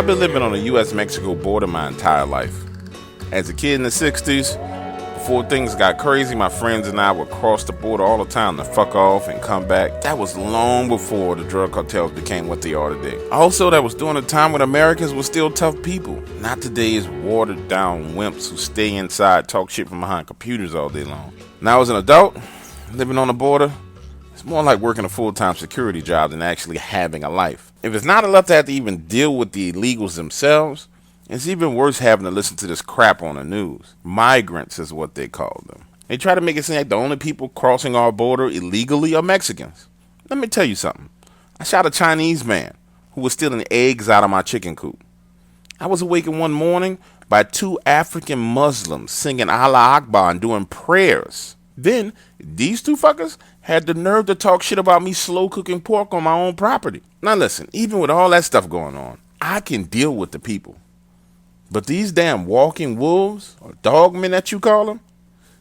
I've been living on the U.S.-Mexico border my entire life. As a kid in the 60s, before things got crazy, my friends and I would cross the border all the time to fuck off and come back. That was long before the drug cartels became what they are today. Also, that was during a time when Americans were still tough people, not today's watered down wimps who stay inside, talk shit from behind computers all day long. Now as an adult, living on the border, it's more like working a full-time security job than actually having a life. If it's not enough to have to even deal with the illegals themselves, it's even worse having to listen to this crap on the news. Migrants is what they call them. They try to make it seem like the only people crossing our border illegally are Mexicans. Let me tell you something. I shot a Chinese man who was stealing eggs out of my chicken coop. I was awakened one morning by 2 African Muslims singing Allah Akbar and doing prayers. Then, these 2 fuckers had the nerve to talk shit about me slow cooking pork on my own property. Now listen, even with all that stuff going on, I can deal with the people. But these damn walking wolves, or dogmen that you call them,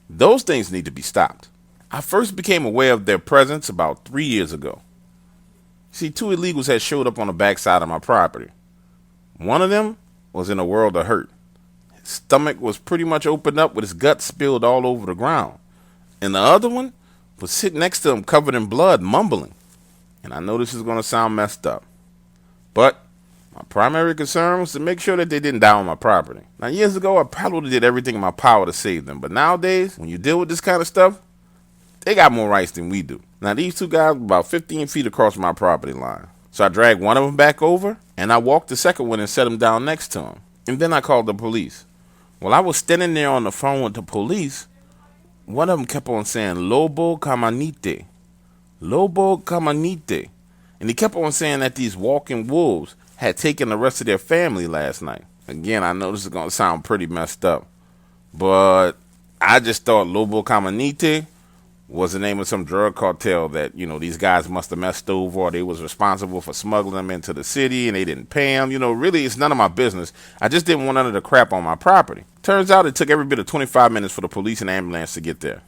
those things need to be stopped. I first became aware of their presence about 3 years ago. See, 2 illegals had showed up on the backside of my property. One of them was in a world of hurt. His stomach was pretty much opened up with his guts spilled all over the ground. And the other one was sitting next to him covered in blood, mumbling. And I know this is going to sound messed up, but my primary concern was to make sure that they didn't die on my property. Now, years ago, I probably did everything in my power to save them, but nowadays, when you deal with this kind of stuff, they got more rights than we do. Now, these 2 guys were about 15 feet across my property line. So I dragged one of them back over, and I walked the second one and set him down next to him. And then I called the police. While I was standing there on the phone with the police, one of them kept on saying, Lobo Camanite. Lobo Camanite. And he kept on saying that these walking wolves had taken the rest of their family last night. Again, I know this is going to sound pretty messed up, but I just thought Lobo Camanite was the name of some drug cartel that, these guys must have messed over, or they was responsible for smuggling them into the city and they didn't pay them. Really, it's none of my business. I just didn't want none of the crap on my property. Turns out it took every bit of 25 minutes for the police and ambulance to get there.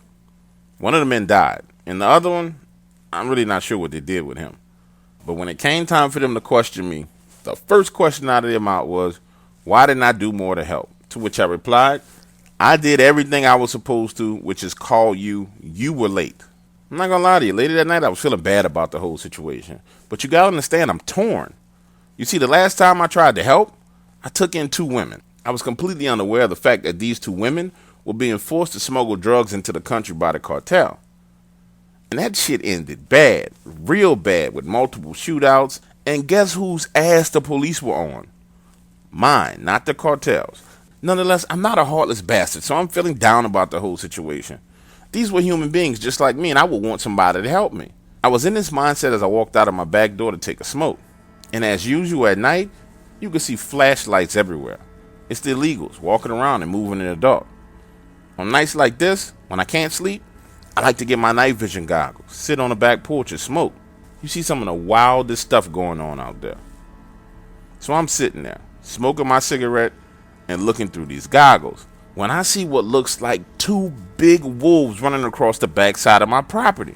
One of the men died, and the other one, I'm really not sure what they did with him. But when it came time for them to question me, the first question out of their mouth was, why didn't I do more to help? To which I replied, I did everything I was supposed to, which is call you. You were late. I'm not going to lie to you. Later that night, I was feeling bad about the whole situation. But you got to understand, I'm torn. You see, the last time I tried to help, I took in 2 women. I was completely unaware of the fact that these 2 women were being forced to smuggle drugs into the country by the cartel. And that shit ended bad, real bad, with multiple shootouts. And guess whose ass the police were on? Mine, not the cartels. Nonetheless, I'm not a heartless bastard, so I'm feeling down about the whole situation. These were human beings just like me, and I would want somebody to help me. I was in this mindset as I walked out of my back door to take a smoke. And as usual at night, you could see flashlights everywhere. It's the illegals walking around and moving in the dark. On nights like this, when I can't sleep, I like to get my night vision goggles, sit on the back porch and smoke. You see some of the wildest stuff going on out there. So I'm sitting there, smoking my cigarette and looking through these goggles when I see what looks like 2 big wolves running across the backside of my property.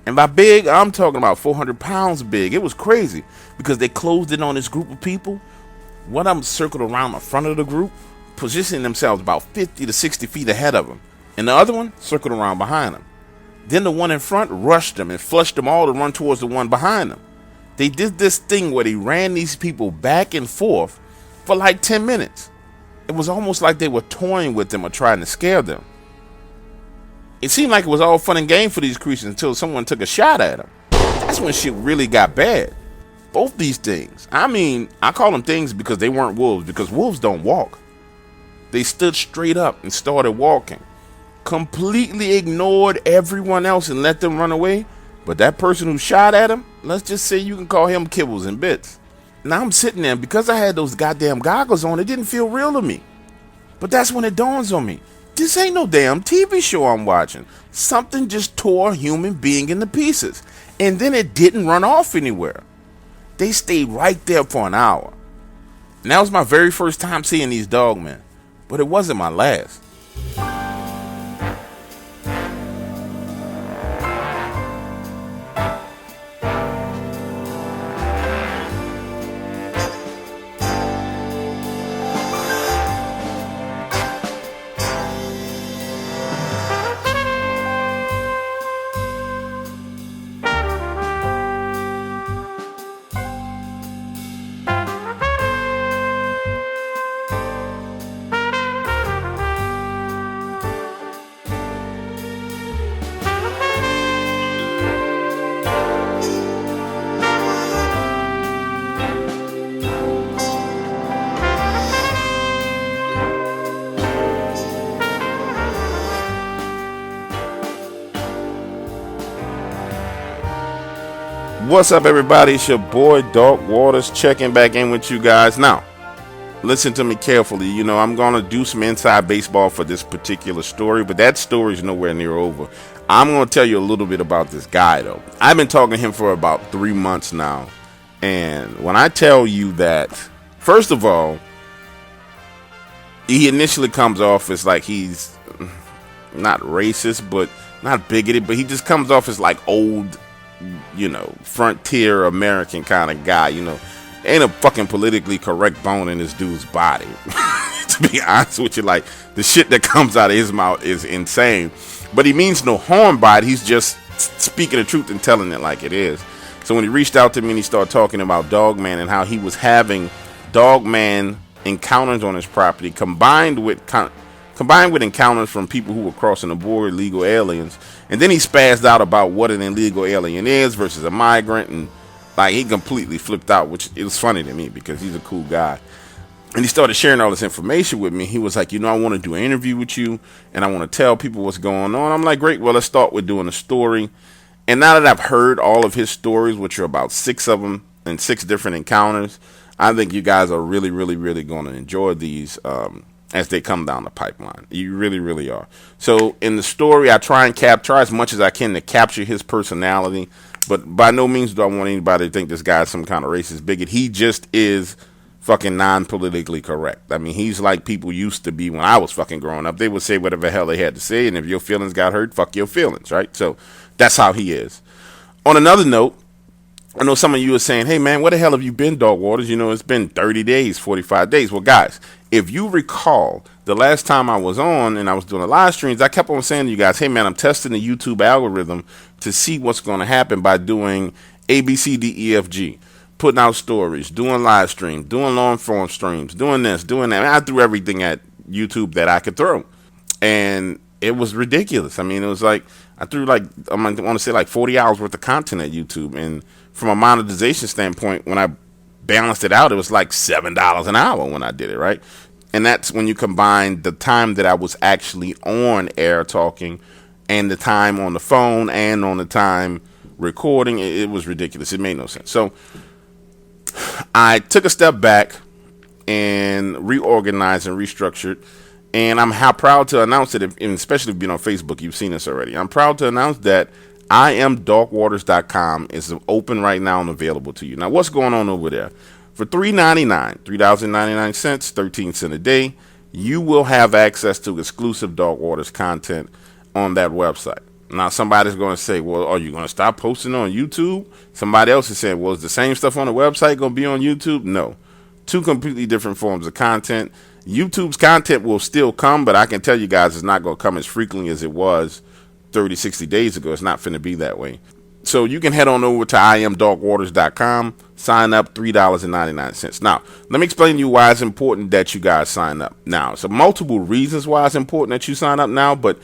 And by big, I'm talking about 400 pounds big. It was crazy because they closed in on this group of people. One of them circled around the front of the group, positioning themselves about 50 to 60 feet ahead of them. And the other one circled around behind them. Then the one in front rushed them and flushed them all to run towards the one behind them. They did this thing where they ran these people back and forth for like 10 minutes. It was almost like they were toying with them or trying to scare them. It seemed like it was all fun and game for these creatures until someone took a shot at them. That's when shit really got bad. Both these things, I call them things because they weren't wolves, because wolves don't walk. They stood straight up and started walking. Completely ignored everyone else and let them run away. But that person who shot at him, let's just say you can call him kibbles and bits. Now I'm sitting there, and because I had those goddamn goggles on, it didn't feel real to me. But that's when it dawns on me. This ain't no damn TV show I'm watching. Something just tore a human being into pieces. And then it didn't run off anywhere. They stayed right there for an hour. And that was my very first time seeing these dogmen. But it wasn't my last. What's up, everybody? It's your boy Dark Waters checking back in with you guys. Now, listen to me carefully. You know, I'm going to do some inside baseball for this particular story, but that story is nowhere near over. I'm going to tell you a little bit about this guy, though. I've been talking to him for about 3 months now. And when I tell you that, first of all, he initially comes off as like he's not racist, but not bigoted, but he just comes off as like old, you know, frontier American kind of guy. You know, ain't a fucking politically correct bone in this dude's body. To be honest with you, like the shit that comes out of his mouth is insane. But he means no harm by it. He's just speaking the truth and telling it like it is. So when he reached out to me and he started talking about Dogman and how he was having Dogman encounters on his property combined with encounters from people who were crossing the border, illegal aliens, and then he spazzed out about what an illegal alien is versus a migrant, and like he completely flipped out, which it was funny to me because he's a cool guy. And he started sharing all this information with me. He was like, you know, I want to do an interview with you and I want to tell people what's going on. I'm like, great, well, let's start with doing a story. And now that I've heard all of his stories, which are about 6 of them and 6 different encounters, I think you guys are really, really, really going to enjoy these as they come down the pipeline. You really, really are. So in the story, I try as much as I can to capture his personality, but by no means do I want anybody to think this guy's some kind of racist bigot. He just is fucking non-politically correct. I mean, he's like people used to be when I was fucking growing up. They would say whatever the hell they had to say, and if your feelings got hurt, fuck your feelings, right? So that's how he is. On another note, I know some of you are saying, hey man, where the hell have you been, Dark Waters? You know, it's been 30 days, 45 days. Well, guys, if you recall, the last time I was on and I was doing the live streams, I kept on saying to you guys, hey man, I'm testing the YouTube algorithm to see what's going to happen by doing A, B, C, D, E, F, G. Putting out stories, doing live streams, doing long form streams, doing this, doing that. I threw everything at YouTube that I could throw. And it was ridiculous. I mean, it was like, I threw like, I want to say like 40 hours worth of content at YouTube. And from a monetization standpoint, when I balanced it out, it was like $7 an hour when I did it, right? And that's when you combine the time that I was actually on air talking and the time on the phone and on the time recording. It was ridiculous. It made no sense. So I took a step back and reorganized and restructured, and I'm proud to announce that, and especially if you've been on Facebook, you've seen this already. I'm proud to announce that IamDarkWaters.com is open right now and available to you. Now, what's going on over there? For $3.99, 13 cents a day, you will have access to exclusive Dark Waters content on that website. Now, somebody's going to say, well, are you going to stop posting on YouTube? Somebody else is saying, well, is the same stuff on the website going to be on YouTube? No. 2 completely different forms of content. YouTube's content will still come, but I can tell you guys it's not going to come as frequently as it was 30, 60 days ago. It's not finna be that way. So you can head on over to IamDarkWaters.com, sign up, $3.99. Now, let me explain to you why it's important that you guys sign up now. So multiple reasons why it's important that you sign up now, but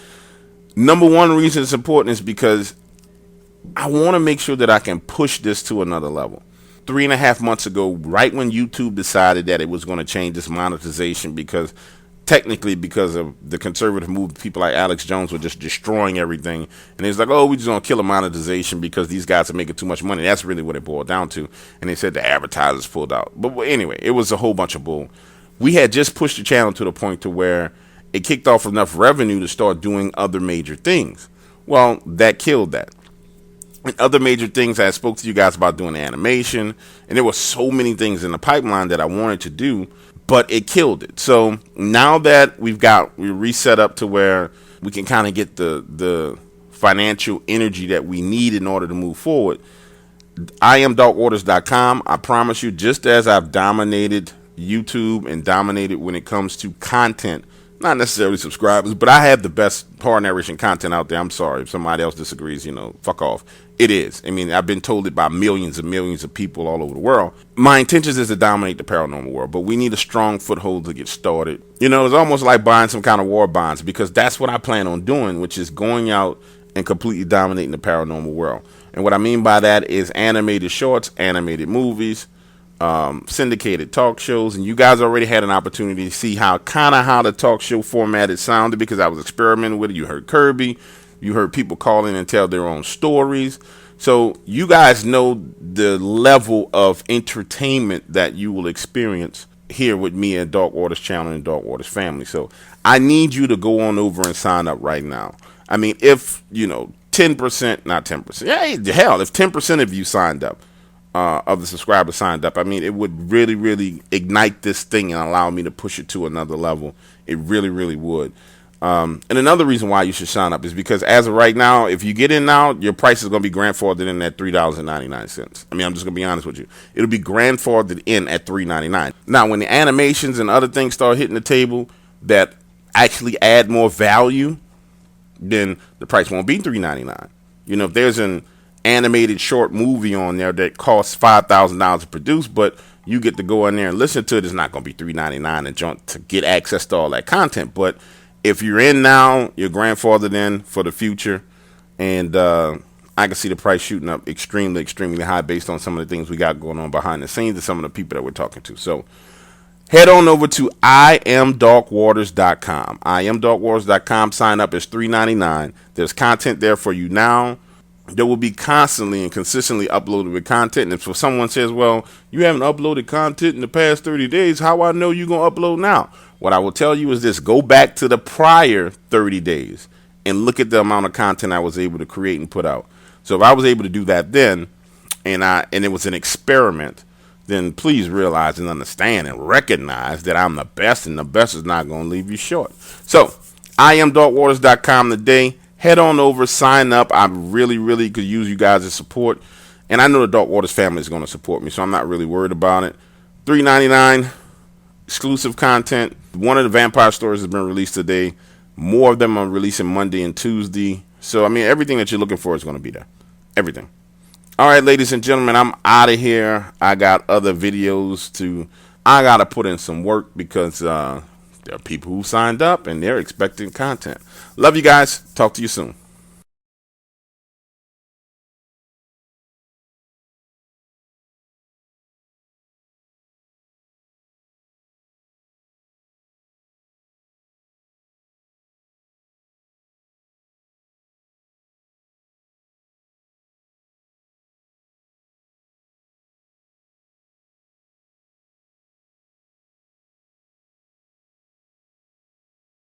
number one reason it's important is because I want to make sure that I can push this to another level. 3.5 months ago, right when YouTube decided that it was going to change this monetization because of the conservative move, people like Alex Jones were just destroying everything. And it's like, oh, we're just going to kill a monetization because these guys are making too much money. That's really what it boiled down to. And they said the advertisers pulled out. But anyway, it was a whole bunch of bull. We had just pushed the channel to the point to where it kicked off enough revenue to start doing other major things. Well, that killed that. And other major things, I spoke to you guys about doing animation, and there were so many things in the pipeline that I wanted to do, but it killed it. So now that we reset up to where we can kind of get the financial energy that we need in order to move forward, IamDarkWaters.com, I promise you, just as I've dominated YouTube and dominated when it comes to content, not necessarily subscribers, but I have the best horror narration content out there. I'm sorry if somebody else disagrees, fuck off. It is. I mean, I've been told it by millions and millions of people all over the world. My intentions is to dominate the paranormal world, but we need a strong foothold to get started. It's almost like buying some kind of war bonds, because that's what I plan on doing, which is going out and completely dominating the paranormal world. And what I mean by that is animated shorts, animated movies, syndicated talk shows, and you guys already had an opportunity to see how the talk show format sounded, because I was experimenting with it. You heard Kirby, you heard people call in and tell their own stories. So you guys know the level of entertainment that you will experience here with me at Dark Waters Channel and Dark Waters Family. So I need you to go on over and sign up right now. I mean, if, 10%, not 10%, yeah, hell, if 10% of you signed up, of the subscribers signed up, I mean, it would really, really ignite this thing and allow me to push it to another level. It really, really would. And another reason why you should sign up is because as of right now, if you get in now, your price is going to be grandfathered in at $3.99. I mean, I'm just going to be honest with you. It'll be grandfathered in at $3.99. Now, when the animations and other things start hitting the table that actually add more value, then the price won't be $3.99. If there's an animated short movie on there that costs $5,000 to produce, but you get to go in there and listen to it, it's not going to be $3.99 and jump to get access to all that content. But if you're in now, you're grandfathered in for the future, and I can see the price shooting up extremely, extremely high based on some of the things we got going on behind the scenes and some of the people that we're talking to. So head on over to IamDarkWaters.com. IamDarkWaters.com. Sign up. It's $3.99. There's content there for you now. There will be constantly and consistently uploaded with content. And if someone says, well, you haven't uploaded content in the past 30 days, how I know you're going to upload now? What I will tell you is this: go back to the prior 30 days and look at the amount of content I was able to create and put out. So if I was able to do that then, and it was an experiment, then please realize and understand and recognize that I'm the best, and the best is not going to leave you short. So IamDarkWaters.com today. Head on over, sign up. I really, really could use you guys' support. And I know the Dark Waters family is going to support me, so I'm not really worried about it. $3.99, exclusive content. One of the vampire stories has been released today. More of them are releasing Monday and Tuesday. So, I mean, everything that you're looking for is going to be there. Everything. All right, ladies and gentlemen, I'm out of here. I got other videos I got to put in some work because there are people who signed up and they're expecting content. Love you guys. Talk to you soon.